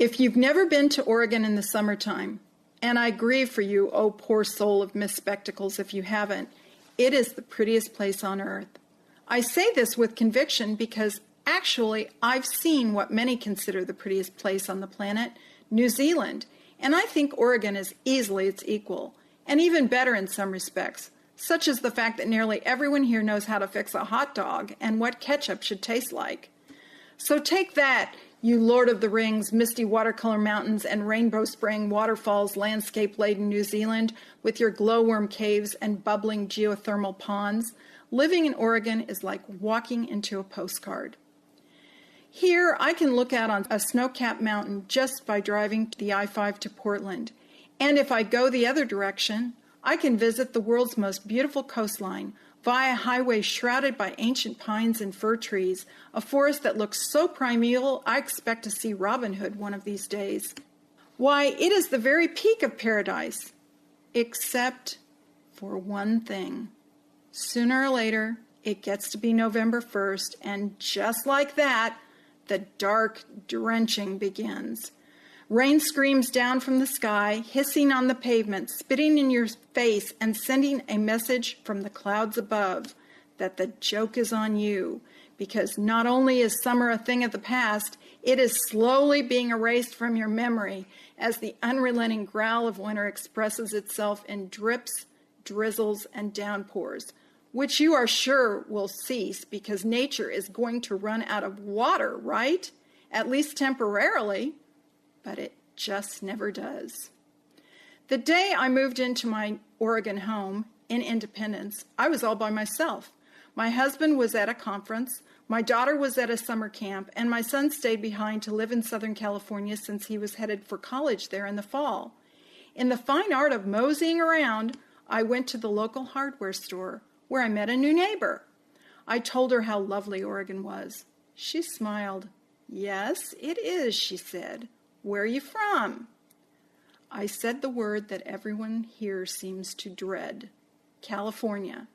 If you've never been to Oregon in the summertime, and I grieve for you, oh poor soul of missed spectacles, if you haven't, it is the prettiest place on earth. I say this with conviction because actually I've seen what many consider the prettiest place on the planet, New Zealand, and I think Oregon is easily its equal, and even better in some respects, such as the fact that nearly everyone here knows how to fix a hot dog and what ketchup should taste like. So take that, you Lord of the Rings, misty watercolor mountains and rainbow spraying waterfalls landscape-laden New Zealand with your glowworm caves and bubbling geothermal ponds. Living in Oregon is like walking into a postcard. Here, I can look out on a snow-capped mountain just by driving the I-5 to Portland. And if I go the other direction, I can visit the world's most beautiful coastline via a highway shrouded by ancient pines and fir trees, a forest that looks so primeval I expect to see Robin Hood one of these days. Why, it is the very peak of paradise, except for one thing. Sooner or later, it gets to be November 1st, and just like that, the dark drenching begins. Rain screams down from the sky, hissing on the pavement, spitting in your face, and sending a message from the clouds above that the joke is on you, because not only is summer a thing of the past, it is slowly being erased from your memory as the unrelenting growl of winter expresses itself in drips, drizzles, and downpours, which you are sure will cease because nature is going to run out of water, right? At least temporarily. But it just never does. The day I moved into my Oregon home in Independence, I was all by myself. My husband was at a conference, my daughter was at a summer camp, and my son stayed behind to live in Southern California since he was headed for college there in the fall. In the fine art of moseying around, I went to the local hardware store where I met a new neighbor. I told her how lovely Oregon was. She smiled. "Yes, it is," she said. "Where are you from?" I said the word that everyone here seems to dread, California.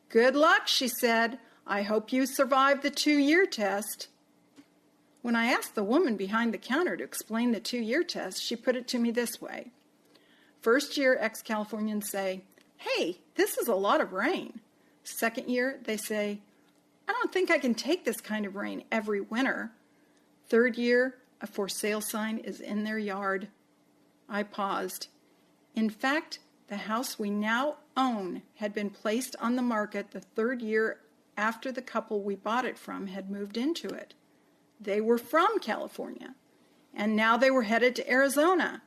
"Good luck," she said. "I hope you survived the 2-year test." When I asked the woman behind the counter to explain the 2-year test, she put it to me this way. First year, ex-Californians say, "Hey, this is a lot of rain." Second year, they say, "I don't think I can take this kind of rain every winter." Third year, a for sale sign is in their yard. I paused. In fact, the house we now own had been placed on the market the 3rd year after the couple we bought it from had moved into it. They were from California, and now they were headed to Arizona.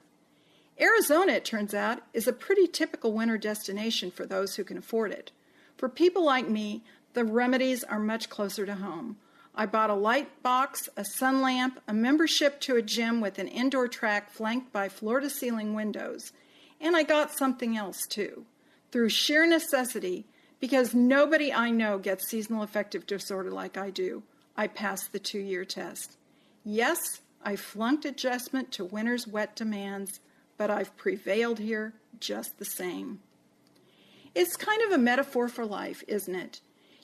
Arizona, it turns out, is a pretty typical winter destination for those who can afford it. For people like me, the remedies are much closer to home. I bought a light box, a sun lamp, a membership to a gym with an indoor track flanked by floor-to-ceiling windows. And I got something else, too. Through sheer necessity, because nobody I know gets seasonal affective disorder like I do, I passed the 2-year test. Yes, I flunked adjustment to winter's wet demands, but I've prevailed here just the same. It's kind of a metaphor for life, isn't it?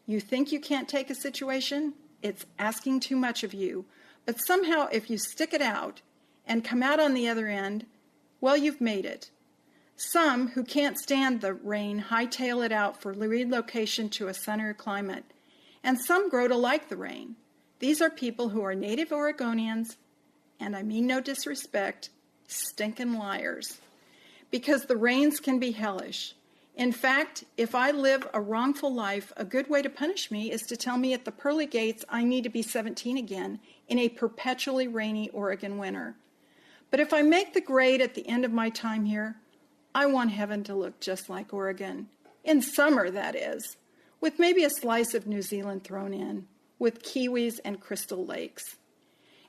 You think you can't take a situation? It's asking too much of you, but somehow if you stick it out and come out on the other end, well, you've made it. Some who can't stand the rain hightail it out for relocation to a sunnier climate, and some grow to like the rain. These are people who are native Oregonians, and I mean no disrespect, stinking liars, because the rains can be hellish. In fact, if I live a wrongful life, a good way to punish me is to tell me at the pearly gates I need to be 17 again in a perpetually rainy Oregon winter. But if I make the grade at the end of my time here, I want heaven to look just like Oregon. In summer, that is, with maybe a slice of New Zealand thrown in, with kiwis and crystal lakes.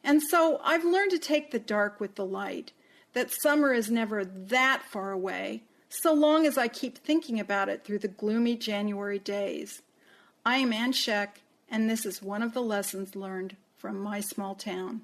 And so I've learned to take the dark with the light, that summer is never that far away, so long as I keep thinking about it through the gloomy January days. I am Ann Scheck, and this is one of the lessons learned from my small town.